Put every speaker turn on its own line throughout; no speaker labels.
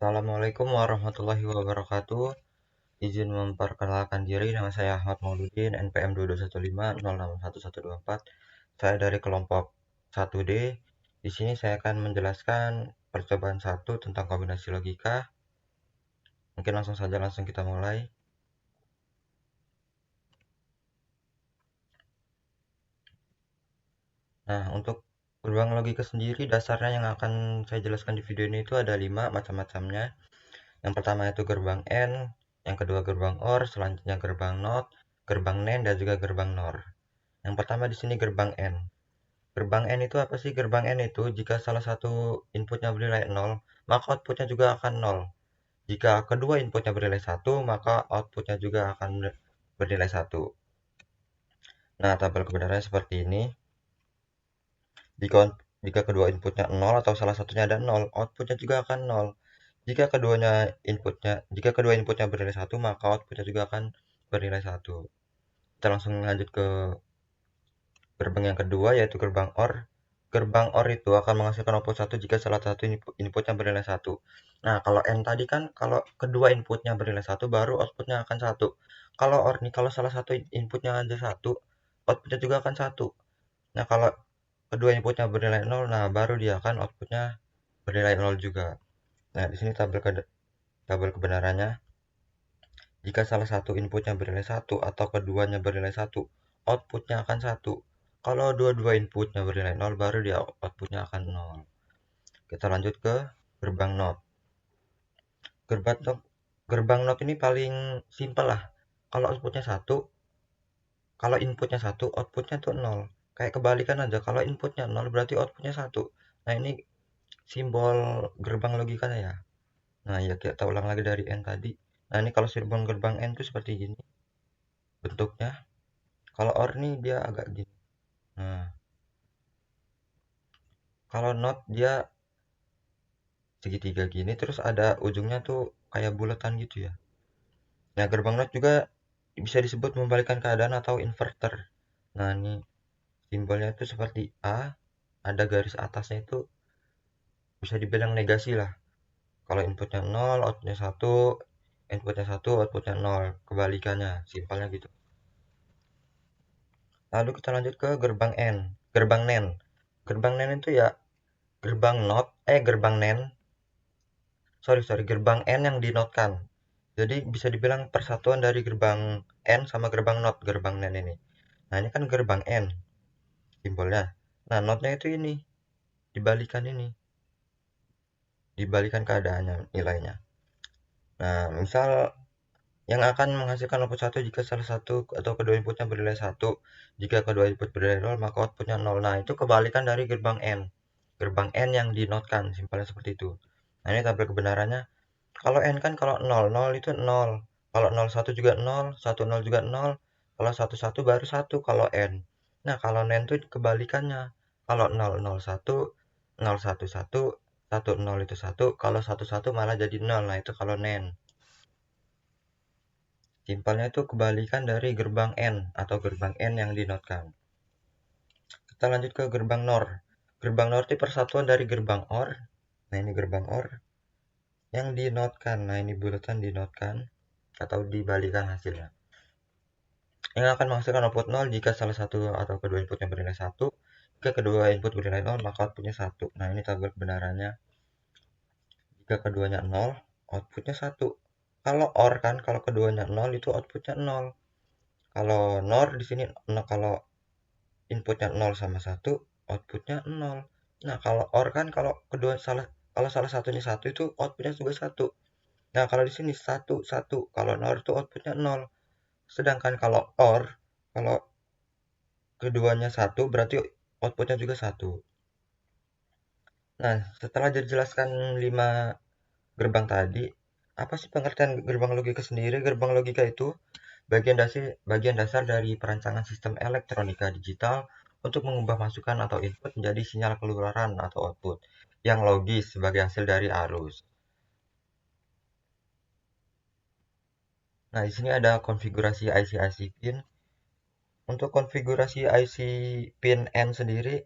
Assalamualaikum warahmatullahi wabarakatuh. Izin memperkenalkan diri, nama saya Ahmad Mauludin, NPM 2215061124. Saya dari kelompok 1D. Di sini saya akan menjelaskan percobaan 1 tentang kombinasi logika. Mungkin langsung kita mulai. Nah, untuk gerbang logika sendiri, dasarnya yang akan saya jelaskan di video ini itu ada 5 macam-macamnya. Yang pertama itu gerbang AND, yang kedua gerbang OR, selanjutnya gerbang NOT, gerbang NAND, dan juga gerbang NOR. Yang pertama di sini gerbang AND. Gerbang AND itu apa sih? Gerbang AND itu jika salah satu inputnya bernilai 0, maka outputnya juga akan 0. Jika kedua inputnya bernilai 1, maka outputnya juga akan bernilai 1. Nah, tabel kebenarannya seperti ini. Jika kedua inputnya 0 atau salah satunya ada 0, outputnya juga akan 0. Jika kedua inputnya bernilai 1, maka outputnya juga akan bernilai 1. Kita langsung lanjut ke gerbang yang kedua, yaitu gerbang OR. Gerbang OR itu akan menghasilkan output 1 jika salah satu inputnya bernilai 1. Nah, kalau N tadi kan kalau kedua inputnya bernilai 1 baru outputnya akan 1. Kalau OR nih, kalau salah satu inputnya aja 1, outputnya juga akan 1. Nah, kalau kedua inputnya bernilai 0, nah baru dia akan outputnya bernilai 0 juga. Nah, di sini tabel kebenarannya. Jika salah satu inputnya bernilai 1 atau keduanya bernilai 1, outputnya akan 1. Kalau dua-dua inputnya bernilai 0, baru dia outputnya akan 0. Kita lanjut ke gerbang NOT. Gerbang NOT ini paling simpel lah. Kalau outputnya 1, kalau inputnya 1, outputnya tuh 0. Kayak kebalikan aja, kalau inputnya 0 berarti outputnya 1. Nah, ini simbol gerbang logikanya ya. Nah, ya kita ulang lagi dari N tadi. Nah, ini kalau simbol gerbang N itu seperti gini bentuknya. Kalau OR nih dia agak gini. Nah, kalau NOT dia segitiga gini, terus ada ujungnya tuh kayak bulatan gitu ya. Nah, gerbang NOT juga bisa disebut membalikan keadaan atau inverter. Nah, ini simbolnya itu seperti A, ada garis atasnya itu bisa dibilang negasi lah. Kalau inputnya 0, outputnya 1, inputnya 1, outputnya 0, kebalikannya, simpelnya gitu. Lalu kita lanjut ke gerbang N, gerbang NAND. Gerbang NAND itu ya gerbang NAND, gerbang N yang dinotkan. Jadi bisa dibilang persatuan dari gerbang N sama gerbang NOT, gerbang NAND ini. Nah, ini kan gerbang N simbolnya. Nah, NOT-nya itu ini, dibalikan ini. Dibalikan keadaannya, nilainya. Nah, misal yang akan menghasilkan output 1 jika salah satu atau kedua inputnya bernilai 1. Jika kedua input bernilai 0, maka outputnya 0. Nah, itu kebalikan dari gerbang N. Gerbang N yang dinotkan, simpelnya seperti itu. Nah, ini tabel kebenarannya. Kalau N kan kalau 0, 0 itu 0. Kalau 0, 1 juga 0, 1, 0 juga 0. Kalau 1, 1 baru 1 kalau N. Nah, kalau NAND itu kebalikannya. Kalau 0, 0, 1, 0, 1, 1, 1, 0 itu 1. Kalau 1, 1 malah jadi 0. Nah, itu kalau NAND. Simpelnya itu kebalikan dari gerbang N atau gerbang N yang dinotkan. Kita lanjut ke gerbang NOR. Gerbang NOR itu persatuan dari gerbang OR. Nah, ini gerbang OR yang dinotkan. Nah, ini bulatan dinotkan atau dibalikan hasilnya. Yang akan menghasilkan output 0 jika salah satu atau kedua inputnya bernilai 1. Jika kedua input bernilai 0, maka outputnya 1. Nah, ini tabel kebenarannya. Jika keduanya 0, outputnya 1. Kalau OR kan, kalau keduanya 0 itu outputnya 0. Kalau NOR di sini, kalau inputnya 0 sama 1, outputnya 0. Nah, kalau OR kan kalau salah satunya 1 itu outputnya juga 1. Nah, kalau di sini 1, 1. Kalau NOR itu outputnya 0. Sedangkan kalau OR, kalau keduanya 1 berarti outputnya juga 1. Nah, setelah dijelaskan 5 gerbang tadi, apa sih pengertian gerbang logika sendiri? Gerbang logika itu bagian dasar dari perancangan sistem elektronika digital untuk mengubah masukan atau input menjadi sinyal keluaran atau output yang logis sebagai hasil dari arus. Nah, di sini ada konfigurasi IC pin. Untuk konfigurasi IC pin N sendiri,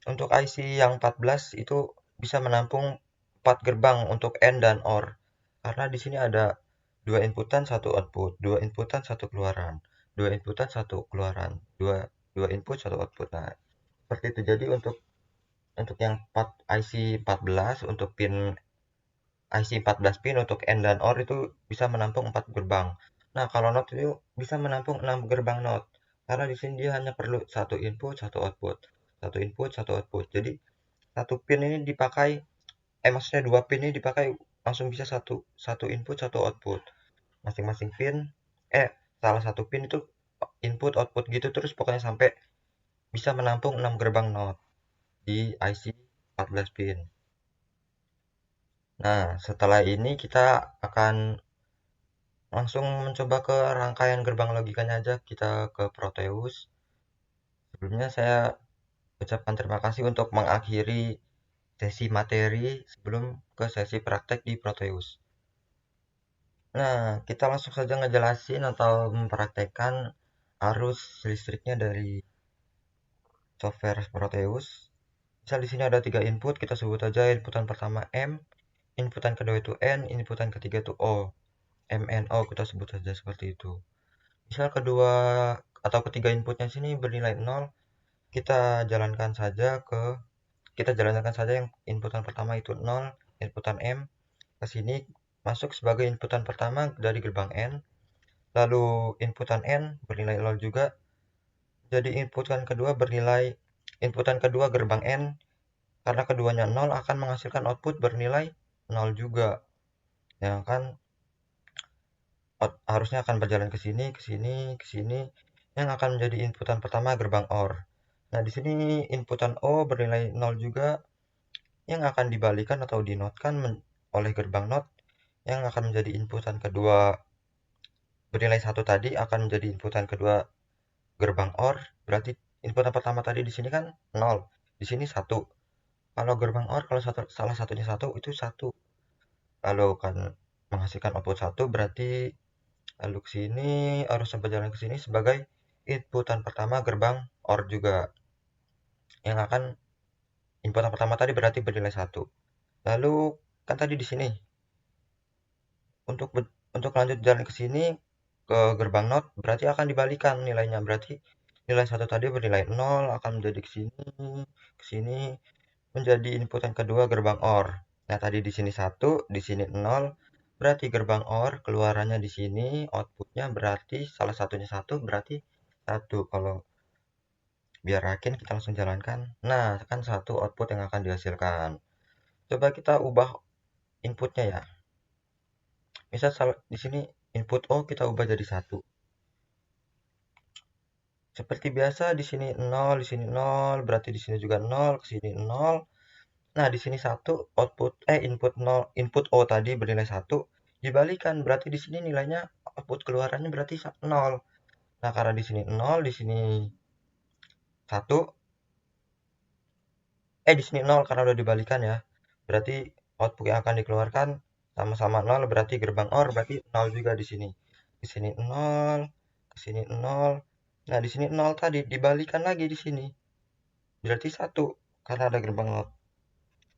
untuk IC yang 14 itu bisa menampung 4 gerbang untuk AND dan OR. Karena di sini ada 2 inputan, 1 output, 2 inputan, 1 keluaran, 2 inputan, 1 keluaran, 2 input, 1 output. Nah, seperti itu. Jadi untuk yang IC 14 untuk pin IC 14 pin untuk AND dan OR itu bisa menampung 4 gerbang. Nah, kalau NOT itu bisa menampung 6 gerbang NOT. Karena di sini dia hanya perlu 1 input, 1 output. 1 input, 1 output. Jadi, satu pin ini dipakai maksudnya 2 pin ini dipakai langsung bisa satu input, 1 output. Masing-masing pin salah satu pin itu input, output gitu terus pokoknya sampai bisa menampung 6 gerbang NOT di IC 14 pin. Nah, setelah ini kita akan langsung mencoba ke rangkaian gerbang logikanya aja, kita ke Proteus. Sebelumnya saya ucapkan terima kasih untuk mengakhiri sesi materi sebelum ke sesi praktek di Proteus. Nah, kita langsung saja ngejelasin atau mempraktekkan arus listriknya dari software Proteus. Misal di sini ada 3 input, kita sebut aja inputan pertama M, inputan kedua itu N, inputan ketiga itu O. MNO kita sebut saja seperti itu. Misal kedua atau ketiga inputnya sini bernilai 0, kita jalankan saja yang inputan pertama itu 0, inputan M ke sini masuk sebagai inputan pertama dari gerbang N, lalu inputan N bernilai 0 juga, jadi inputan kedua gerbang N karena keduanya 0 akan menghasilkan output bernilai 0 juga. Ya kan harusnya akan berjalan ke sini, ke sini, ke sini yang akan menjadi inputan pertama gerbang OR. Nah, di sini inputan O bernilai 0 juga yang akan dibalikan atau dinotkan oleh gerbang NOT yang akan menjadi inputan kedua bernilai 1 tadi akan menjadi inputan kedua gerbang OR. Berarti inputan pertama tadi di sini kan 0, di sini 1. Kalau gerbang OR kalau salah satunya 1 itu 1. Lalu akan menghasilkan output 1 berarti lalu ke sini harus berjalan ke sini sebagai inputan pertama gerbang OR juga. Yang akan inputan pertama tadi berarti bernilai 1. Lalu kan tadi di sini untuk lanjut jalan ke sini ke gerbang NOT berarti akan dibalikan nilainya. Berarti nilai 1 tadi bernilai 0 akan menjadi ke sini menjadi inputan kedua gerbang OR. Nah, tadi di sini 1, di sini 0. Berarti gerbang OR keluarannya di sini, outputnya berarti salah satunya 1 berarti 1. Kalau biar yakin kita langsung jalankan. Nah, kan 1 output yang akan dihasilkan. Coba kita ubah inputnya ya. Misal di sini input O kita ubah jadi 1. Seperti biasa di sini 0, di sini 0, berarti di sini juga 0, ke sini 0. Nah, di sini 1 input 0, input O tadi bernilai 1 dibalikan berarti di sini nilainya output keluarannya berarti 0. Nah, karena di sini 0, di sini 1 di sini 0 karena udah dibalikan ya. Berarti output yang akan dikeluarkan sama-sama 0 berarti gerbang OR berarti 0 juga di sini. Di sini 0, ke sini 0. Nah, di sini 0 tadi dibalikan lagi di sini. Berarti 1 karena ada gerbang 0.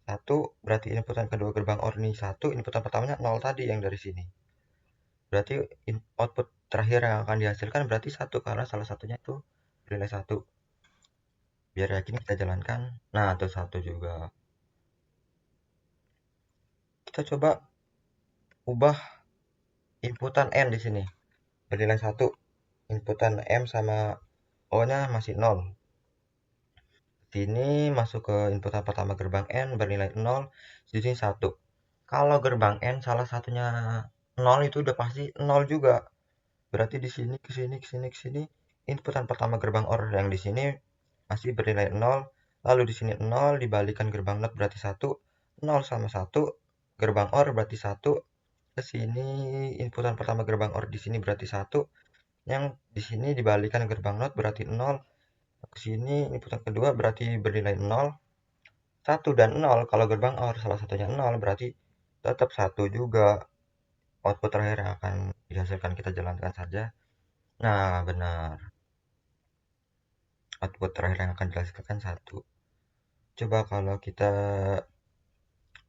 1 berarti inputan kedua gerbang OR ini 1, inputan pertamanya 0 tadi yang dari sini. Berarti output terakhir yang akan dihasilkan berarti 1 karena salah satunya itu bernilai 1. Biar yakin kita jalankan. Nah, atau 1 juga. Kita coba ubah inputan N di sini. Bernilai 1. Inputan M sama O-nya masih 0. Sini masuk ke inputan pertama gerbang N bernilai 0, di sini 1. Kalau gerbang N salah satunya 0 itu udah pasti 0 juga. Berarti di sini ke sini ke sini ke sini inputan pertama gerbang OR yang di sini masih bernilai 0, lalu di sini 0 dibalikan gerbang NOT berarti 1, 0 sama 1 gerbang OR berarti 1, ke sini inputan pertama gerbang OR di sini berarti 1, yang di sini dibalikan gerbang NOT berarti 0, ke sini inputan kedua berarti bernilai 0, 1 dan 0 kalau gerbang OR salah satunya 0 berarti tetap 1 juga. Output terakhir yang akan dihasilkan kita jalankan saja. Nah, benar. Output terakhir yang akan dihasilkan 1. Coba kalau kita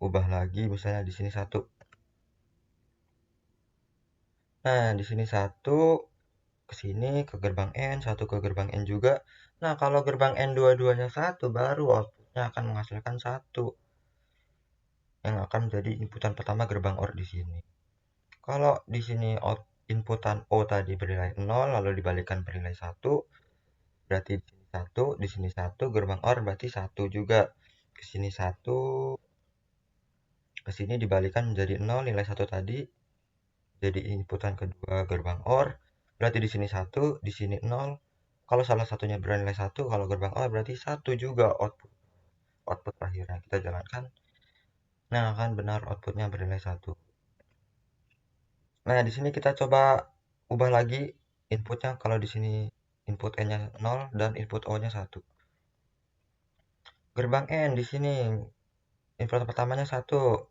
ubah lagi, misalnya di sini 1. Nah, di sini 1 ke sini ke gerbang N, 1 ke gerbang N juga. Nah, kalau gerbang N dua-duanya 1, baru outputnya akan menghasilkan 1 yang akan menjadi inputan pertama gerbang OR di sini. Kalau di sini inputan O tadi bernilai 0, lalu dibalikan bernilai 1, berarti di sini 1, di sini 1, gerbang OR berarti 1 juga. Ke sini 1, ke sini dibalikan menjadi 0, nilai 1 tadi jadi inputan kedua gerbang OR. Berarti di sini 1, di sini 0. Kalau salah satunya bernilai 1, kalau gerbang OR berarti 1 juga output terakhirnya. Kita jalankan. Nah, akan benar outputnya bernilai 1. Nah, di sini kita coba ubah lagi inputnya. Kalau di sini input N-nya 0 dan input O-nya 1. Gerbang N di sini input pertamanya 1,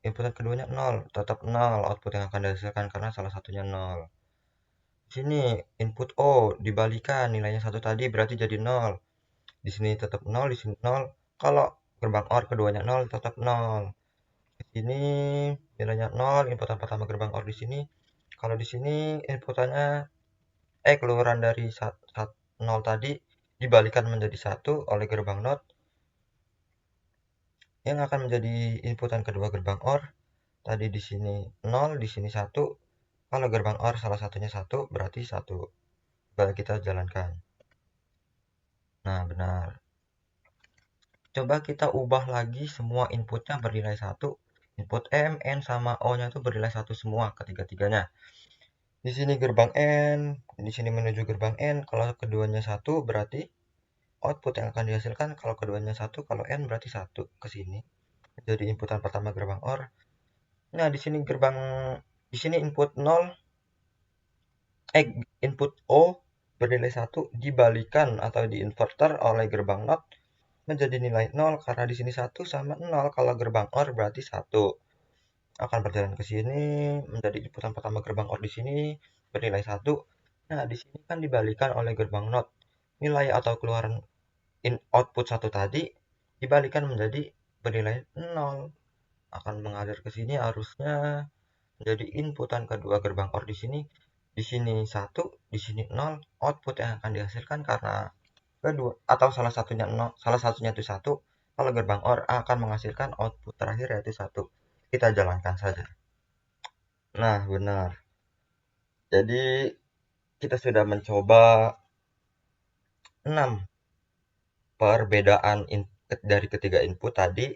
input keduanya 0, tetap 0 output yang akan dihasilkan karena salah satunya 0. Di sini input O dibalikan nilainya 1 tadi berarti jadi 0. Di sini tetap 0, di sini 0. Kalau gerbang OR keduanya 0 tetap 0. Di sini nilainya 0, inputan pertama gerbang OR di sini. Kalau di sini inputannya keluaran dari 0 tadi dibalikan menjadi 1 oleh gerbang NOT yang akan menjadi inputan kedua gerbang OR. Tadi di sini 0, di sini 1. Kalau gerbang OR salah satunya 1 berarti 1. Coba kita jalankan. Nah, benar. Coba kita ubah lagi semua inputnya bernilai 1. Input M, N, sama O-nya itu bernilai 1 semua ketiga-tiganya. Di sini gerbang N, di sini menuju gerbang N. Kalau keduanya 1 berarti output yang akan dihasilkan kalau keduanya 1, kalau N berarti 1 ke sini. Jadi inputan pertama gerbang OR. Nah, di sini input 0, input O bernilai 1 dibalikan atau diinverter oleh gerbang NOT menjadi nilai 0 karena di sini 1 sama 0. Kalau gerbang OR berarti 1. Akan berjalan ke sini menjadi inputan pertama gerbang OR di sini bernilai 1. Nah, di sini kan dibalikan oleh gerbang NOT. Nilai atau keluaran output 1 tadi dibalikan menjadi bernilai 0. Akan mengalir ke sini arusnya menjadi inputan kedua gerbang OR di sini. Di sini 1, di sini 0. Output yang akan dihasilkan karena kedua atau salah satunya 0, salah satunya itu 1. Kalau gerbang OR akan menghasilkan output terakhir yaitu 1. Kita jalankan saja. Nah, benar. Jadi kita sudah mencoba 6 perbedaan dari ketiga input tadi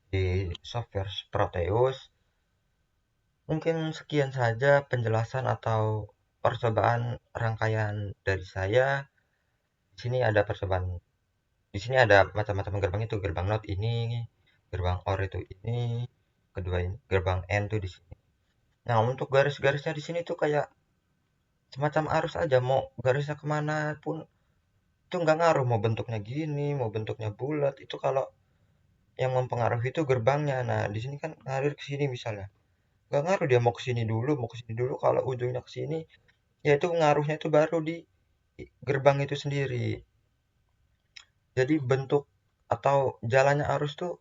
di software Proteus. Mungkin sekian saja penjelasan atau percobaan rangkaian dari saya. Di sini ada percobaan. Di sini ada macam-macam gerbang itu, gerbang NOT ini, gerbang OR itu ini, kedua ini, gerbang N tuh di sini. Nah, untuk garis-garisnya di sini tuh kayak semacam arus aja, mau garisnya kemana pun itu nggak ngaruh, mau bentuknya gini, mau bentuknya bulat, itu kalau yang mempengaruhi itu gerbangnya. Nah, di sini kan ngalir ke sini misalnya. Nggak ngaruh dia mau ke sini dulu, mau ke sini dulu, kalau ujungnya ke sini, ya itu ngaruhnya itu baru di gerbang itu sendiri. Jadi bentuk atau jalannya arus tuh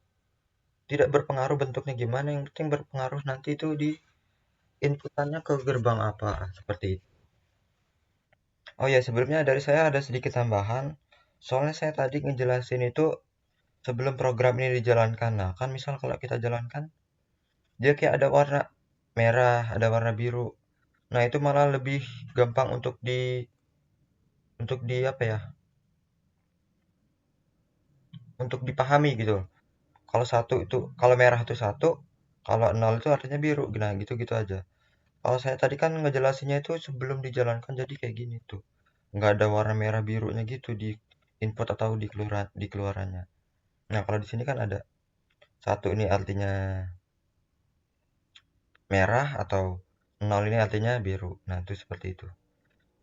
tidak berpengaruh bentuknya gimana, yang penting berpengaruh nanti itu di inputannya ke gerbang apa, seperti itu. Oh ya, sebelumnya dari saya ada sedikit tambahan. Soalnya saya tadi ngejelasin itu sebelum program ini dijalankan. Nah, kan misal kalau kita jalankan, dia kayak ada warna merah, ada warna biru. Nah, itu malah lebih gampang untuk di apa ya? Untuk dipahami gitu. Kalau satu itu, kalau merah itu 1, kalau 0 itu artinya biru. Nah, gitu-gitu aja. Kalau saya tadi kan ngejelasinnya itu sebelum dijalankan jadi kayak gini tuh. Nggak ada warna merah birunya gitu di input atau di keluarannya. Nah, kalau di sini kan ada 1 ini artinya merah atau 0 ini artinya biru. Nah, itu seperti itu.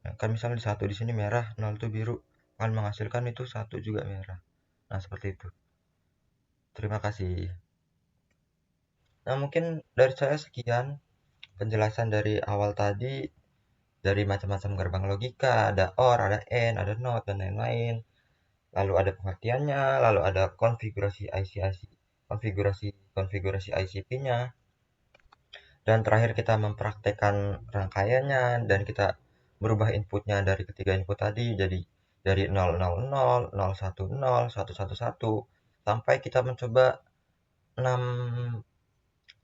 Nah, kan misalnya di 1 di sini merah, 0 itu biru. Akan menghasilkan itu 1 juga merah. Nah, seperti itu. Terima kasih. Nah, mungkin dari saya sekian penjelasan dari awal tadi, dari macam-macam gerbang logika, ada OR, ada AND, ada NOT, dan lain-lain. Lalu ada pengertiannya, lalu ada konfigurasi IC-IC, konfigurasi konfigurasi ICP-nya. Dan terakhir kita mempraktekkan rangkaiannya dan kita berubah inputnya dari ketiga input tadi jadi dari 000, 010, 111, sampai kita mencoba 6,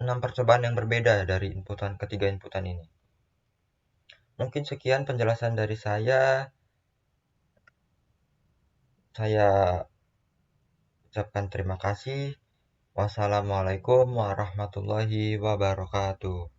6 percobaan yang berbeda dari ketiga inputan ini. Mungkin sekian penjelasan dari saya. Saya ucapkan terima kasih. Wassalamualaikum warahmatullahi wabarakatuh.